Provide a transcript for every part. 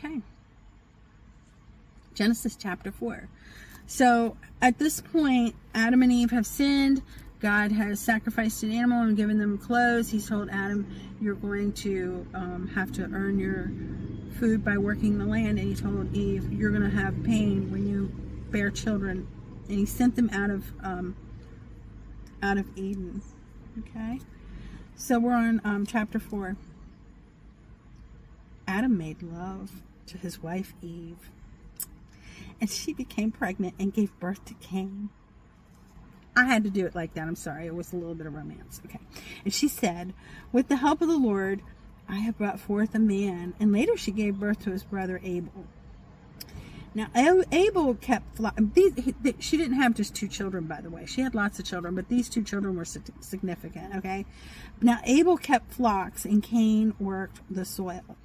Okay. Genesis chapter 4. So at this point, Adam and Eve have sinned. God has sacrificed an animal and given them clothes. He's told Adam, you're going to have to earn your food by working the land. And he told Eve, you're going to have pain when you bear children. And he sent them out of Eden. Okay. So we're on chapter 4. Adam made love to his wife Eve, and she became pregnant and gave birth to Cain. I had to do it like that. I'm sorry. It was a little bit of romance. Okay. And she said, with the help of the Lord, I have brought forth a man. And later she gave birth to his brother Abel. Now, Abel kept flocks. She didn't have just 2 children, by the way. She had lots of children, but these 2 children were significant, okay? Now, Abel kept flocks, and Cain worked the soil.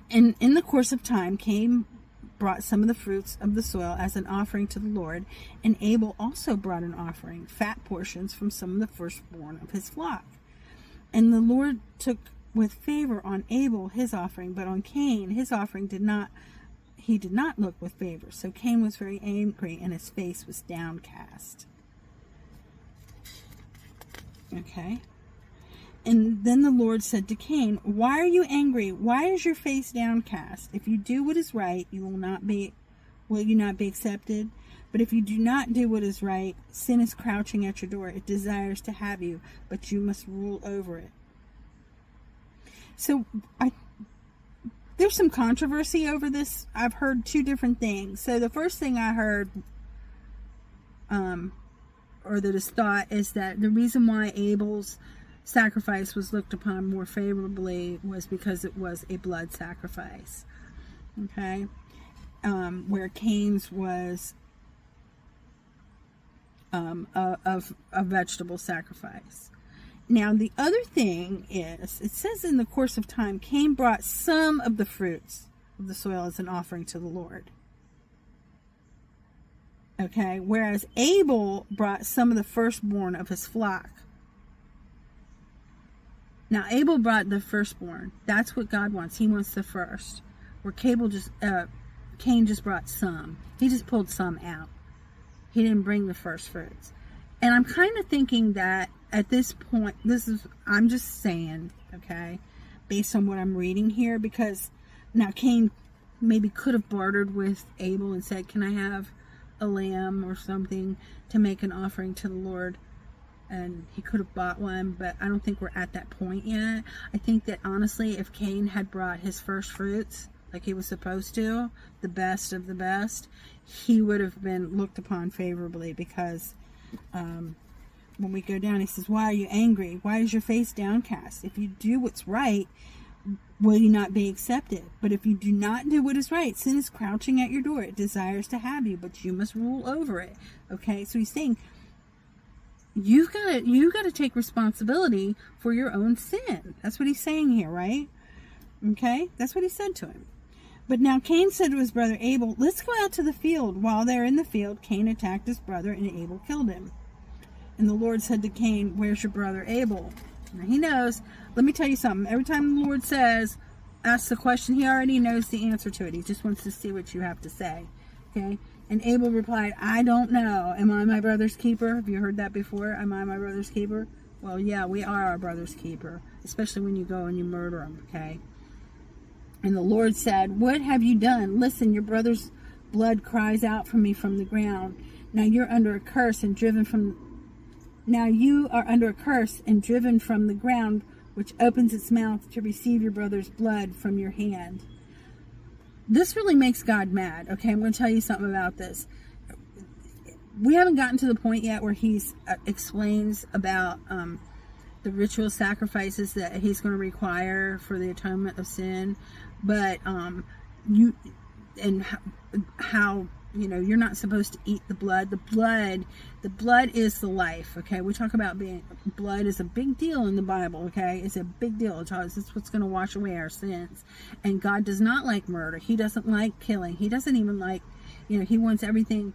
And in the course of time, Cain brought some of the fruits of the soil as an offering to the Lord, and Abel also brought an offering, fat portions from some of the firstborn of his flock. And the Lord took with favor on Abel his offering, but on Cain his offering did not look with favor. So Cain was very angry, and his face was downcast. Okay. And then the Lord said to Cain, why are you angry? Why is your face downcast? If you do what is right, will you not be accepted? But if you do not do what is right, sin is crouching at your door. It desires to have you, but you must rule over it. So there's some controversy over this. I've heard 2 different things. So the first thing I heard, or that is thought, is that the reason why Abel's sacrifice was looked upon more favorably was because it was a blood sacrifice. Okay. Where Cain's was a vegetable sacrifice. Now, the other thing is, it says in the course of time, Cain brought some of the fruits of the soil as an offering to the Lord. Okay, whereas Abel brought some of the firstborn of his flock. Now, Abel brought the firstborn. That's what God wants. He wants the first. Where Cain just brought some. He just pulled some out. He didn't bring the first fruits. And I'm kind of thinking that at this point, I'm just saying, okay, based on what I'm reading here, because now Cain maybe could have bartered with Abel and said, can I have a lamb or something to make an offering to the Lord? And he could have bought one, but I don't think we're at that point yet. I think that honestly, if Cain had brought his first fruits like he was supposed to, the best of the best, he would have been looked upon favorably, because when we go down, he says, why are you angry? Why is your face downcast? If you do what's right, will you not be accepted? But if you do not do what is right, sin is crouching at your door. It desires to have you, but you must rule over it. Okay, so he's saying, you've got to take responsibility for your own sin. That's what he's saying here, right? Okay, that's what he said to him. But now Cain said to his brother Abel, let's go out to the field. While they're in the field, Cain attacked his brother, and Abel killed him. And the Lord said to Cain, where's your brother Abel? Now he knows. Let me tell you something. Every time the Lord asks the question, he already knows the answer to it. He just wants to see what you have to say. Okay? And Abel replied, I don't know. Am I my brother's keeper? Have you heard that before? Am I my brother's keeper? Well, yeah, we are our brother's keeper, especially when you go and you murder him, okay? And the Lord said, what have you done? Listen, your brother's blood cries out for me from the ground. Now you are under a curse and driven from the ground, which opens its mouth to receive your brother's blood from your hand. This really makes God mad. Okay, I'm going to tell you something about this. We haven't gotten to the point yet where he explains about the ritual sacrifices that he's going to require for the atonement of sin. But how you're not supposed to eat the blood. The blood is the life. Okay, we talk about blood is a big deal in the Bible. Okay, it's a big deal. It's what's going to wash away our sins. And God does not like murder. He doesn't like killing. He doesn't even like, he wants everything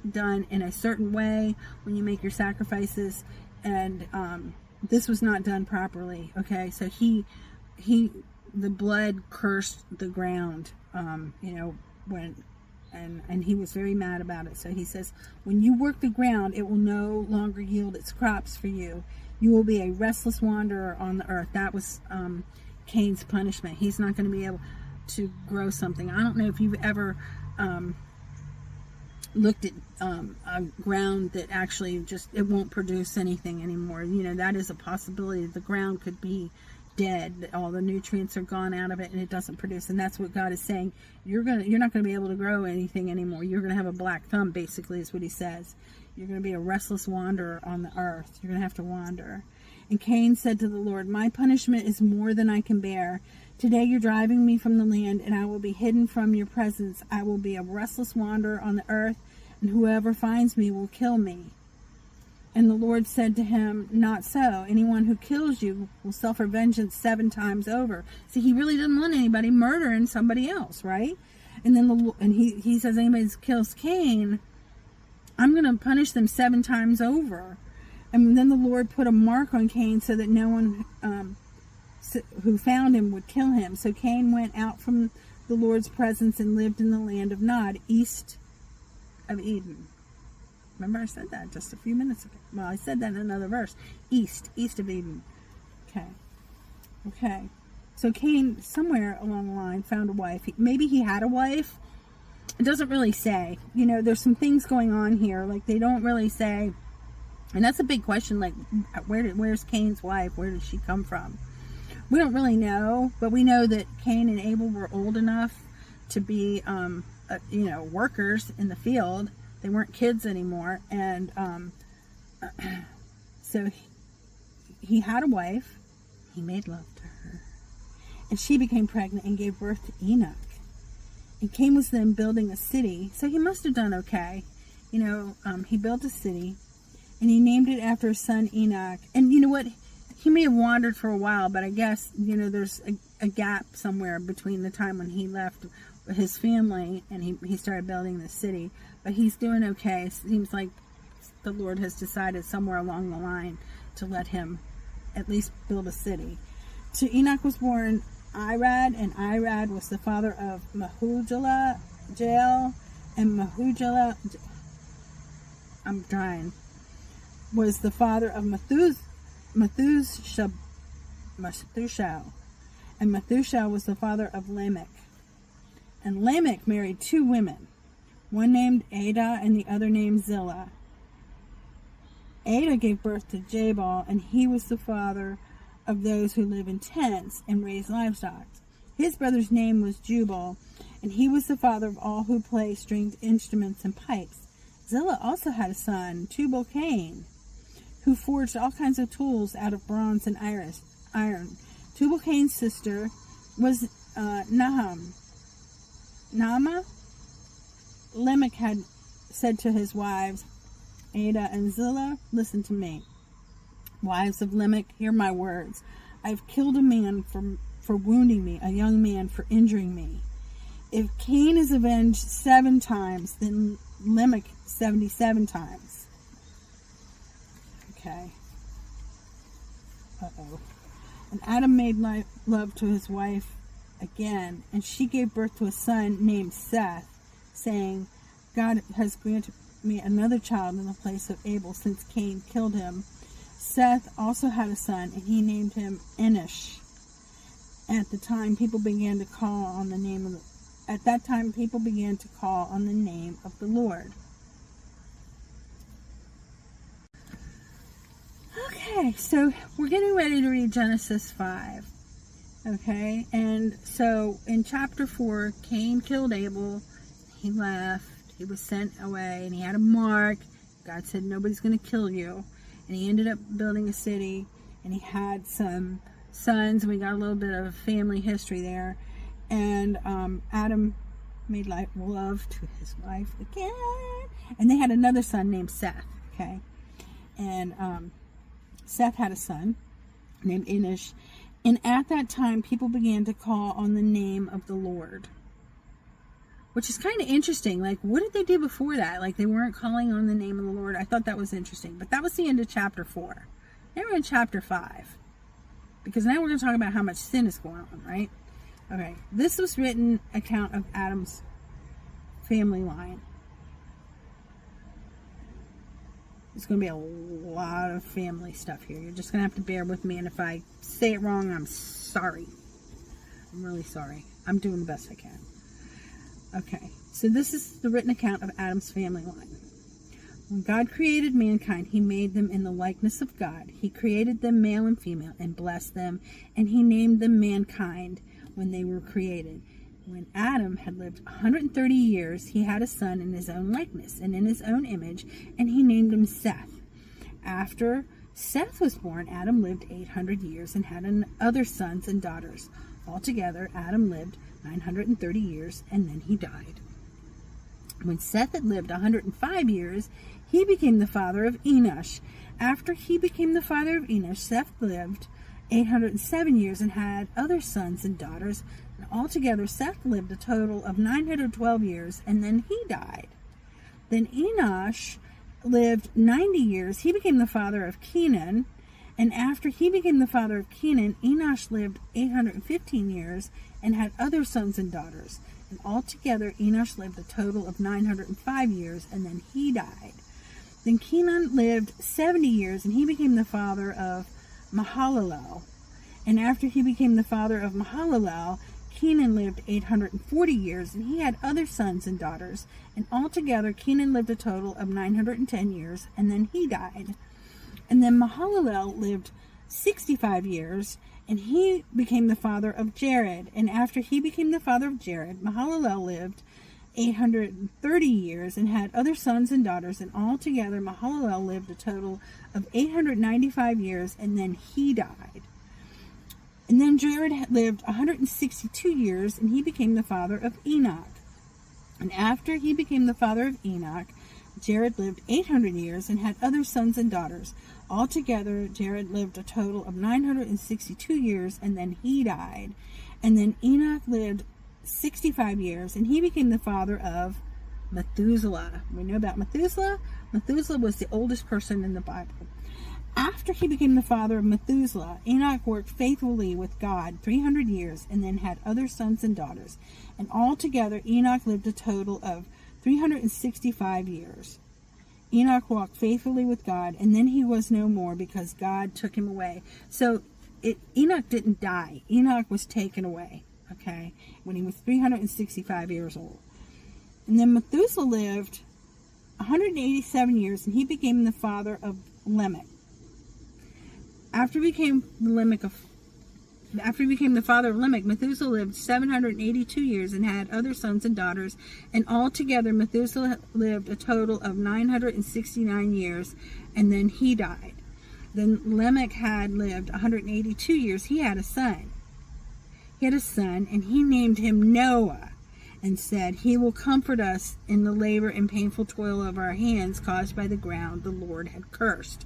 done in a certain way when you make your sacrifices. And this was not done properly. Okay, so he the blood cursed the ground, and he was very mad about it. So he says, when you work the ground, it will no longer yield its crops for you. You will be a restless wanderer on the earth. That was Cain's punishment. He's not going to be able to grow something. I don't know if you've ever looked at a ground that actually it won't produce anything anymore. That is a possibility. The ground could be dead. All the nutrients are gone out of it, and it doesn't produce. And that's what God is saying. You're not going to be able to grow anything anymore. You're going to have a black thumb, basically, is what he says. You're going to be a restless wanderer on the earth. You're going to have to wander. And Cain said to the Lord, my punishment is more than I can bear. Today you're driving me from the land, and I will be hidden from your presence. I will be a restless wanderer on the earth, and whoever finds me will kill me. And the Lord said to him, not so. Anyone who kills you will suffer vengeance 7 times over. See, he really didn't want anybody murdering somebody else, right? And then he says, anybody who kills Cain, I'm going to punish them 7 times over. And then the Lord put a mark on Cain so that no one who found him would kill him. So Cain went out from the Lord's presence and lived in the land of Nod, east of Eden. Remember I said that just a few minutes ago. Well, I said that in another verse. East of Eden. Okay. So Cain, somewhere along the line, found a wife. Maybe he had a wife. It doesn't really say. There's some things going on here. Like, they don't really say. And that's a big question. Like, where's Cain's wife? Where did she come from? We don't really know. But we know that Cain and Abel were old enough to be, workers in the field. They weren't kids anymore. And so he had a wife. He made love to her. And she became pregnant and gave birth to Enoch. And Cain was then building a city. So he must have done okay. He built a city. And he named it after his son Enoch. And you know what? He may have wandered for a while. But I guess, there's a gap somewhere between the time when he left his family and he started building the city. But he's doing okay. It seems like the Lord has decided somewhere along the line to let him at least build a city. To Enoch was born Irad, and Irad was the father of Mehujael, and Mehujael was the father of Methuselah, and Methuselah was the father of Lamech. And Lamech married 2 women, one named Ada and the other named Zillah. Ada gave birth to Jabal, and he was the father of those who live in tents and raise livestock. His brother's name was Jubal, and he was the father of all who play stringed instruments and pipes. Zillah also had a son, Tubal-Cain, who forged all kinds of tools out of bronze and iron. Tubal-Cain's sister was Naamah. Lamech had said to his wives, Ada and Zillah, listen to me. Wives of Lamech, hear my words. I have killed a man for wounding me, a young man for injuring me. If Cain is avenged 7 times, then Lamech 77 times. Okay. And Adam made love to his wife again, and she gave birth to a son named Seth, saying, God has granted me another child in the place of Abel, since Cain killed him. Seth also had a son, and he named him Enosh. At that time, people began to call on the name of the Lord. Okay, so we're getting ready to read Genesis 5. Okay, and so in chapter 4, Cain killed Abel. He left. He was sent away, and he had a mark. God said, nobody's going to kill you. And he ended up building a city, and he had some sons. We got a little bit of family history there. And Adam made love to his wife again. And they had another son named Seth. Okay, and Seth had a son named Enosh. And at that time, people began to call on the name of the Lord. Which is kind of interesting. Like, what did they do before that? Like, they weren't calling on the name of the Lord. I thought that was interesting. But that was the end of chapter 4. Now we're in chapter 5. Because now we're going to talk about how much sin is going on, right? Okay, this was written account of Adam's family line. There's going to be a lot of family stuff here. You're just going to have to bear with me, and if I say it wrong, I'm sorry. I'm really sorry. I'm doing the best I can. Okay, so this is the written account of Adam's family line. When God created mankind, he made them in the likeness of God. He created them male and female and blessed them, and he named them mankind when they were created. When Adam had lived 130 years, he had a son in his own likeness and in his own image, and he named him Seth. After Seth was born, Adam lived 800 years and had other sons and daughters. Altogether, Adam lived 930 years, and then he died. When Seth had lived 105 years, he became the father of Enosh. After he became the father of Enosh, Seth lived 807 years and had other sons and daughters. And altogether, Seth lived a total of 912 years, and then he died. Then Enosh lived 90 years. He became the father of Canaan. And after he became the father of Canaan, Enosh lived 815 years and had other sons and daughters. And altogether, Enosh lived a total of 905 years, and then he died. Then Canaan lived 70 years, and he became the father of Mahalalel. And after he became the father of Mahalalel, Canaan lived 840 years, and he had other sons and daughters. And altogether, Canaan lived a total of 910 years, and then he died. And then Mahalalel lived 65 years, and he became the father of Jared. And after he became the father of Jared, Mahalalel lived 830 years and had other sons and daughters. And altogether, Mahalalel lived a total of 895 years, and then he died. And then Jared lived 162 years, and he became the father of Enoch. And after he became the father of Enoch, Jared lived 800 years and had other sons and daughters. Altogether, Jared lived a total of 962 years, and then he died. And then Enoch lived 65 years, and he became the father of Methuselah. We know about Methuselah. Methuselah was the oldest person in the Bible. After he became the father of Methuselah, Enoch worked faithfully with God 300 years and then had other sons and daughters. And altogether, Enoch lived a total of 365 years. Enoch walked faithfully with God, and then he was no more because God took him away. So Enoch didn't die. Enoch was taken away, okay, when he was 365 years old. And then Methuselah lived 187 years, and he became the father of Lamech. After he became the father of Lamech, Methuselah lived 782 years and had other sons and daughters, and altogether Methuselah lived a total of 969 years, and then he died. Then Lamech had lived 182 years. He had a son. And he named him Noah, and said, "He will comfort us in the labor and painful toil of our hands caused by the ground the Lord had cursed."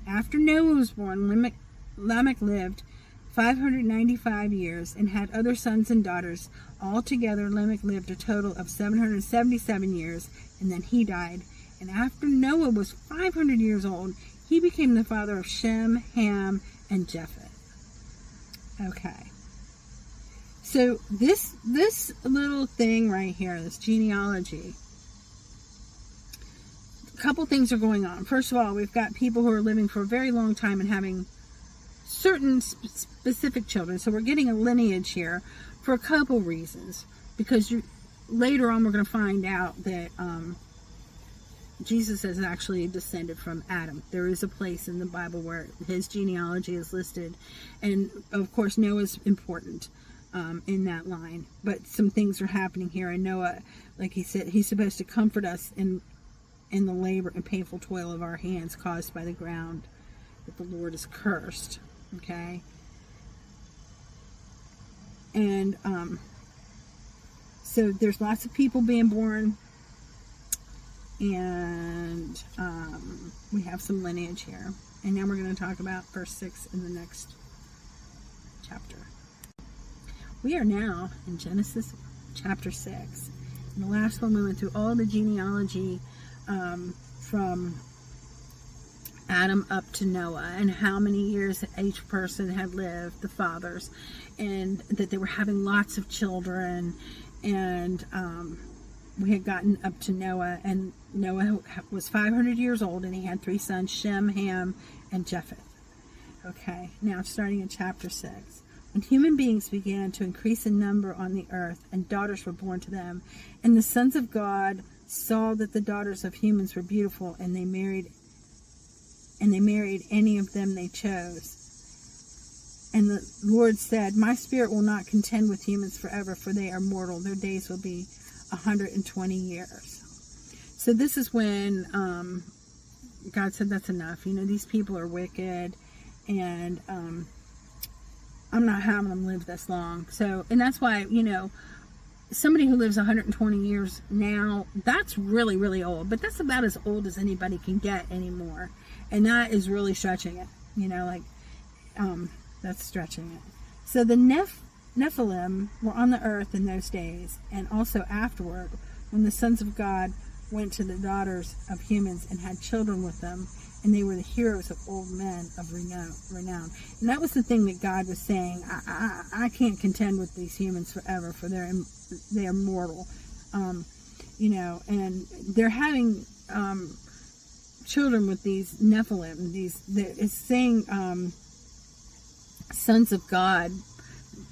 After Noah was born, Lamech lived 595 years and had other sons and daughters. Altogether, Lamech lived a total of 777 years, and then he died. And after Noah was 500 years old, he became the father of Shem, Ham, and Japheth. Okay. So this little thing right here, this genealogy, a couple things are going on. First of all, we've got people who are living for a very long time and having certain specific children. So we're getting a lineage here for a couple reasons. Because later on we're going to find out that Jesus is actually descended from Adam. There is a place in the Bible where his genealogy is listed. And of course Noah's important in that line. But some things are happening here. And Noah, like he said, he's supposed to comfort us in the labor and painful toil of our hands caused by the ground that the Lord is cursed. Okay? And so there's lots of people being born, and we have some lineage here. And now we're going to talk about verse 6 in the next chapter. We are now in Genesis chapter 6. In the last one we went through all the genealogy from Adam up to Noah, and how many years each person had lived, the fathers, and that they were having lots of children. And we had gotten up to Noah, and Noah was 500 years old, and he had 3 sons, Shem, Ham, and Japheth. Okay, now starting in chapter 6. When human beings began to increase in number on the earth, and daughters were born to them, and the sons of God saw that the daughters of humans were beautiful, and they married any of them they chose. And the Lord said, my spirit will not contend with humans forever, for they are mortal. Their days will be 120 years. So this is when God said, that's enough. These people are wicked, and I'm not having them live this long. So, and that's why, somebody who lives 120 years now, that's really, really old. But that's about as old as anybody can get anymore. And that is really stretching it. That's stretching it. So the Nephilim were on the earth in those days, and also afterward, when the sons of God went to the daughters of humans and had children with them, and they were the heroes of old men of renown. And that was the thing that God was saying, I can't contend with these humans forever, for they are mortal. And they're having children with these Nephilim. It's saying sons of God,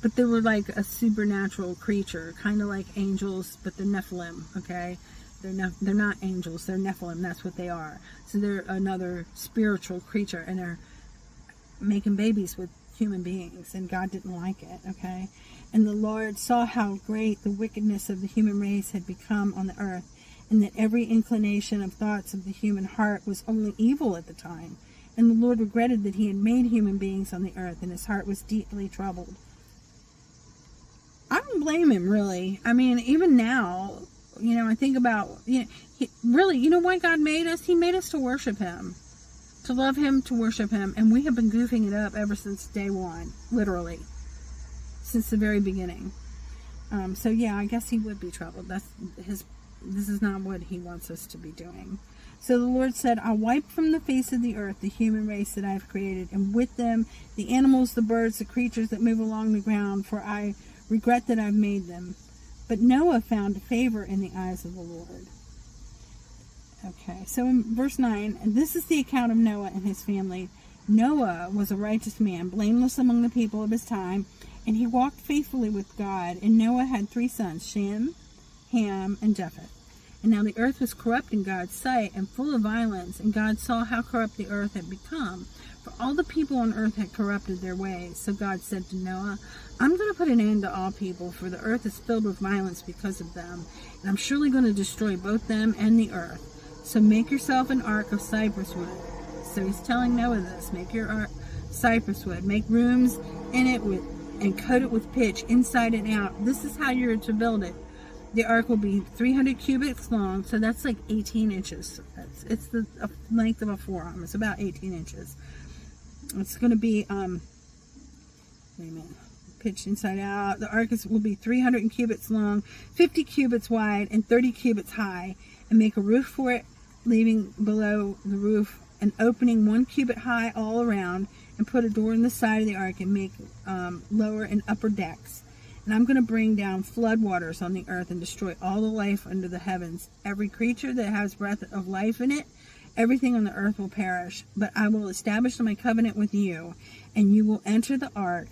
but they were like a supernatural creature, kind of like angels, but they're Nephilim, okay? They're not angels, they're Nephilim, that's what they are. So they're another spiritual creature, and they're making babies with human beings, and God didn't like it, okay? And the Lord saw how great the wickedness of the human race had become on the earth, and that every inclination of thoughts of the human heart was only evil at the time. And the Lord regretted that he had made human beings on the earth, and his heart was deeply troubled. I don't blame him, really. I mean, even now, I think about, why God made us? He made us to worship him, to love him, to worship him. And we have been goofing it up ever since day one, literally, since the very beginning. So yeah, I guess he would be troubled. This is not what he wants us to be doing. So the Lord said, I'll wipe from the face of the earth the human race that I have created, and with them the animals, the birds, the creatures that move along the ground, for I regret that I've made them. But Noah found favor in the eyes of the Lord. Okay, so in verse 9, and this is the account of Noah and his family. Noah was a righteous man, blameless among the people of his time, and he walked faithfully with God. And Noah had 3 sons, Shem, Ham, and Japheth. And now the earth was corrupt in God's sight, and full of violence, and God saw how corrupt the earth had become, for all the people on earth had corrupted their ways. So God said to Noah, I'm going to put an end to all people, for the earth is filled with violence because of them, and I'm surely going to destroy both them and the earth. So make yourself an ark of cypress wood. So he's telling Noah this, make your ark cypress wood, make rooms in it and coat it with pitch inside and out. This is how you're to build it. The ark will be 300 cubits long, so that's like 18 inches. It's the length of a forearm. It's about 18 inches. It's going to be, wait a minute, pitched inside out. The ark will be 300 cubits long, 50 cubits wide, and 30 cubits high, and make a roof for it, leaving below the roof an opening 1 cubit high all around, and put a door in the side of the ark, and make lower and upper decks. And I'm going to bring down flood waters on the earth and destroy all the life under the heavens. Every creature that has breath of life in it, everything on the earth will perish. But I will establish my covenant with you, and you will enter the ark,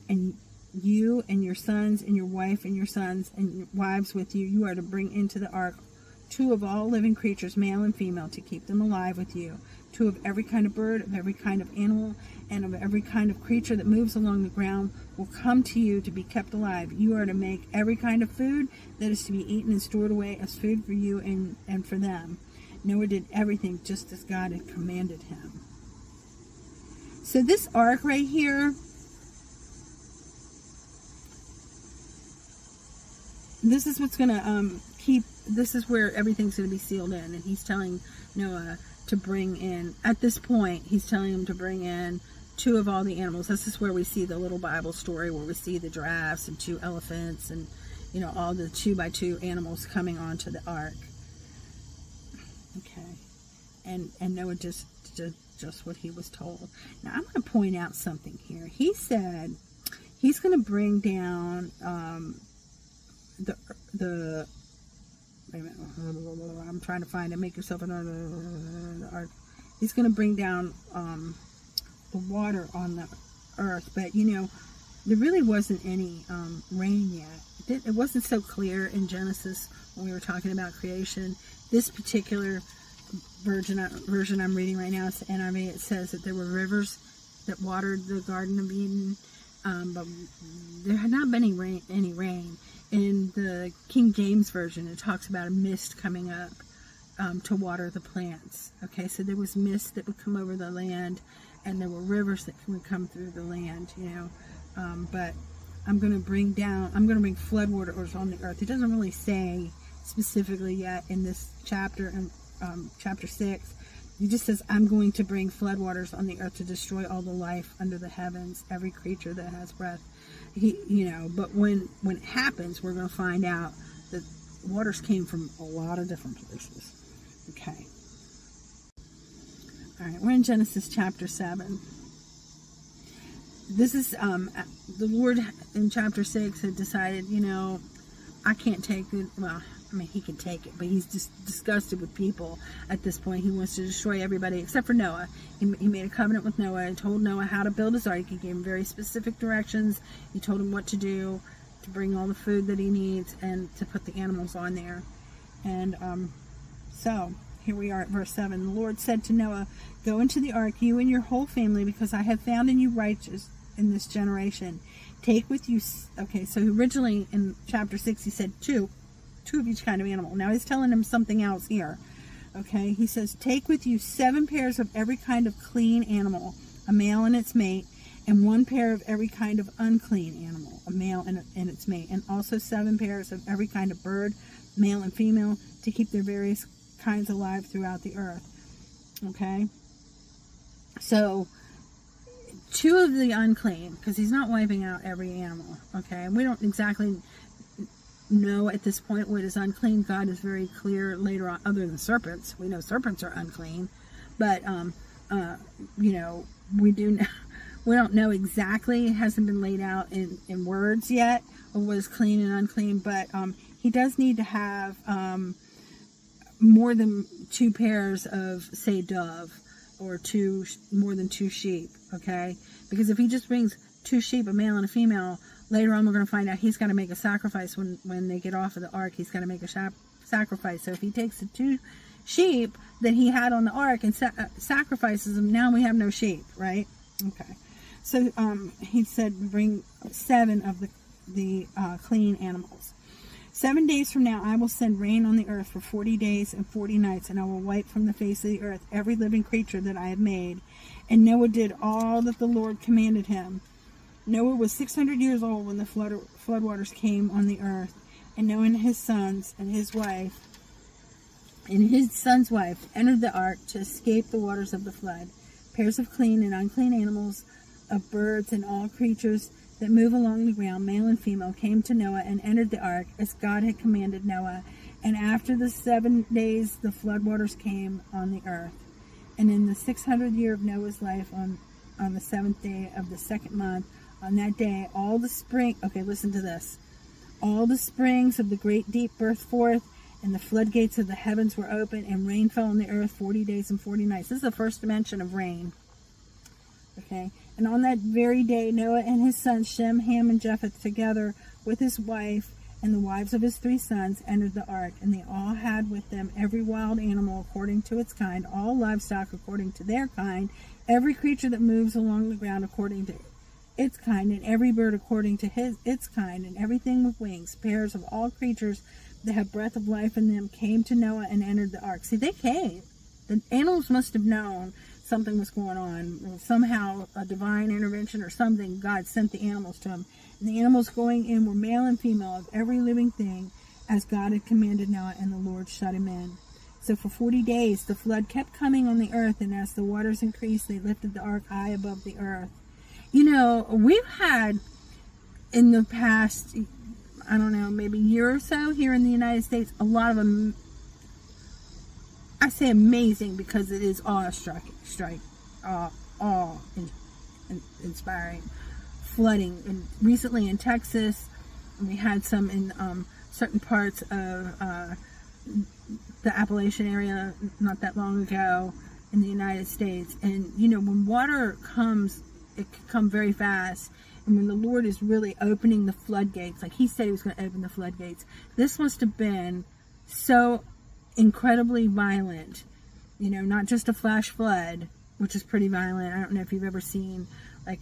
and you and your sons and your wife and your sons and your wives with you. You are to bring into the ark 2 of all living creatures, male and female, to keep them alive with you. 2 of every kind of bird, of every kind of animal, and of every kind of creature that moves along the ground will come to you to be kept alive. You are to make every kind of food that is to be eaten and stored away as food for you and for them. Noah did everything just as God had commanded him. So this ark right here, this is what's going to this is where everything's going to be sealed in. And he's telling Noah to bring in, at this point, he's telling him to bring in 2 of all the animals. This is where we see the little Bible story where we see the giraffes and 2 elephants and, all the 2x2 animals coming onto the ark. Okay. And Noah just just what he was told. Now, I'm going to point out something here. He said he's going to bring down the wait a minute, I'm trying to find it. Make yourself another ark. He's going to bring down the water on the earth, but there really wasn't any rain yet. It wasn't so clear in Genesis when we were talking about creation. This particular version I'm reading right now, it's the NIV. It says that there were rivers that watered the Garden of Eden, but there had not been any rain. In the King James Version, it talks about a mist coming up to water the plants. Okay, so there was mist that would come over the land, and there were rivers that would come through the land, but I'm going to bring floodwaters on the earth. It doesn't really say specifically yet in this chapter, in chapter 6. He just says, I'm going to bring floodwaters on the earth to destroy all the life under the heavens, every creature that has breath. But when it happens, we're going to find out that waters came from a lot of different places. Okay. All right, we're in Genesis chapter 7. This is, the Lord in chapter 6 had decided, I can't take it. Well, he can take it, but he's just disgusted with people at this point. He wants to destroy everybody except for Noah. He made a covenant with Noah and told Noah how to build his ark. He gave him very specific directions. He told him what to do, to bring all the food that he needs, and to put the animals on there. And so here we are at verse 7. The Lord said to Noah, go into the ark, you and your whole family, because I have found in you righteous in this generation. Take with you, okay, so originally in chapter 6 he said two of each kind of animal. Now he's telling him something else here. Okay, he says, take with you 7 pairs of every kind of clean animal, a male and its mate, and 1 pair of every kind of unclean animal, a male and its mate, and also 7 pairs of every kind of bird, male and female, to keep their various kinds alive throughout the earth. Okay, so 2 of the unclean, because he's not wiping out every animal. Okay, we don't exactly know at this point what is unclean. God is very clear later on, other than serpents. We know serpents are unclean, but we don't know exactly. It hasn't been laid out in words yet of what is clean and unclean, but he does need to have more than 2 pairs of, say, dove, or more than 2 sheep. Okay, because if he just brings 2 sheep, a male and a female, later on we're going to find out he's got to make a sacrifice when they get off of the ark. He's got to make a sacrifice. So if he takes the 2 sheep that he had on the ark and sacrifices them, now we have no sheep, right? Okay. So he said bring 7 of the clean animals. 7 days from now I will send rain on the earth for 40 days and 40 nights, and I will wipe from the face of the earth every living creature that I have made. And Noah did all that the Lord commanded him. Noah was 600 years old when the floodwaters came on the earth, and Noah and his sons and his wife and his son's wife entered the ark to escape the waters of the flood. Pairs of clean and unclean animals, of birds and all creatures that move along the ground, male and female, came to Noah and entered the ark as God had commanded Noah. And after the 7 days the floodwaters came on the earth. And in the 600th year of Noah's life, on the 7th day of the 2nd month, on that day, all the springs of the great deep burst forth, and the floodgates of the heavens were open, and rain fell on the earth 40 days and 40 nights. This is the first mention of rain. Okay, and on that very day, Noah and his sons Shem, Ham, and Japheth, together with his wife and the wives of his 3 sons, entered the ark, and they all had with them every wild animal according to its kind, all livestock according to their kind, every creature that moves along the ground according to its kind, and every bird according to its kind, and everything with wings. Pairs of all creatures that have breath of life in them came to Noah and entered the ark. See, they came. The animals must have known something was going on. Somehow, a divine intervention or something, God sent the animals to them. And the animals going in were male and female of every living thing, as God had commanded Noah, and the Lord shut him in. So for 40 days, the flood kept coming on the earth, and as the waters increased, they lifted the ark high above the earth. We've had in the past, I don't know, maybe year or so here in the United States, a lot of them, I say amazing because it is awe-striking, inspiring. Flooding, and recently in Texas, we had some in certain parts of the Appalachian area not that long ago in the United States. And you know, when water comes, it can come very fast. And when the Lord is really opening the floodgates, like he said he was going to open the floodgates, this must have been so incredibly violent. You know, not just a flash flood, which is pretty violent. I don't know if you've ever seen, like,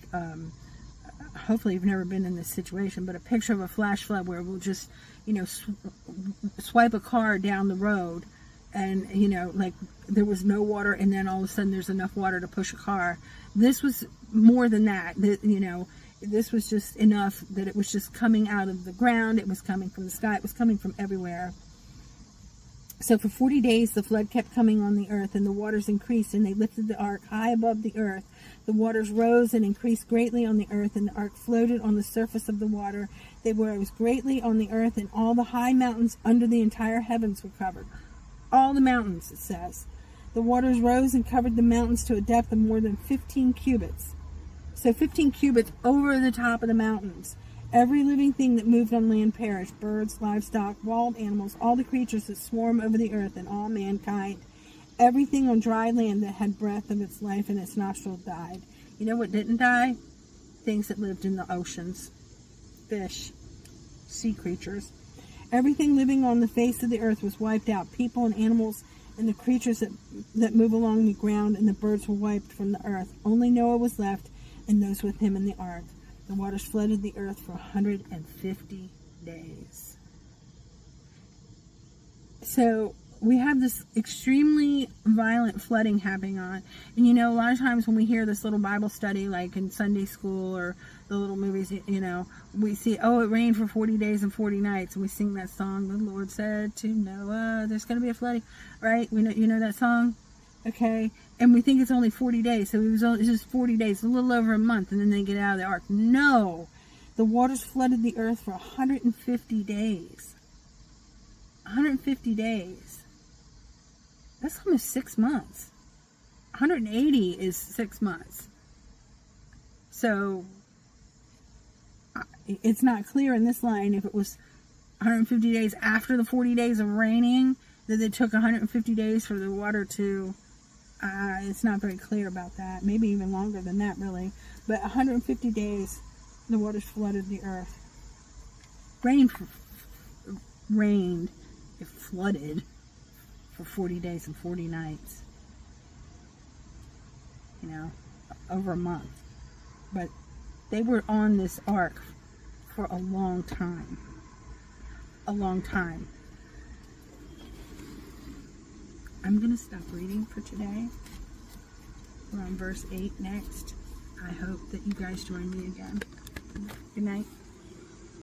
hopefully you've never been in this situation, but a picture of a flash flood where we'll just, you know, swipe a car down the road, and, you know, like there was no water, and then all of a sudden there's enough water to push a car. This was more than that. You know, this was just enough that it was just coming out of the ground. It was coming from the sky. It was coming from everywhere. So for 40 days, the flood kept coming on the earth, and the waters increased, and they lifted the ark high above the earth. The waters rose and increased greatly on the earth, and the ark floated on the surface of the water. They rose greatly on the earth, and all the high mountains under the entire heavens were covered. All the mountains, it says. The waters rose and covered the mountains to a depth of more than 15 cubits. So 15 cubits over the top of the mountains. Every living thing that moved on land perished, birds, livestock, wild animals, all the creatures that swarm over the earth, and all mankind. Everything on dry land that had breath of its life in its nostrils died. You know what didn't die? Things that lived in the oceans. Fish, sea creatures. Everything living on the face of the earth was wiped out. People and animals and the creatures that move along the ground, and the birds were wiped from the earth. Only Noah was left, and those with him in the ark. The waters flooded the earth for 150 days. So we have this extremely violent flooding happening on. And you know, a lot of times when we hear this little Bible study, like in Sunday school or the little movies, you know, we see, oh, it rained for 40 days and 40 nights. And we sing that song, the Lord said to Noah, there's going to be a flooding, right? We know, you know that song? Okay. And we think it's only 40 days. So it's just 40 days, a little over a month. And then they get out of the ark. No. The waters flooded the earth for 150 days. 150 days. That's almost 6 months. 180 is 6 months. So it's not clear in this line if it was 150 days after the 40 days of raining, that it took 150 days for the water to... it's not very clear about that. Maybe even longer than that, really. But 150 days, the waters flooded the earth. Rained, it flooded for 40 days and 40 nights. You know, over a month. But they were on this ark for a long time. A long time. I'm going to stop reading for today. We're on verse 8 next. I hope that you guys join me again. Good night.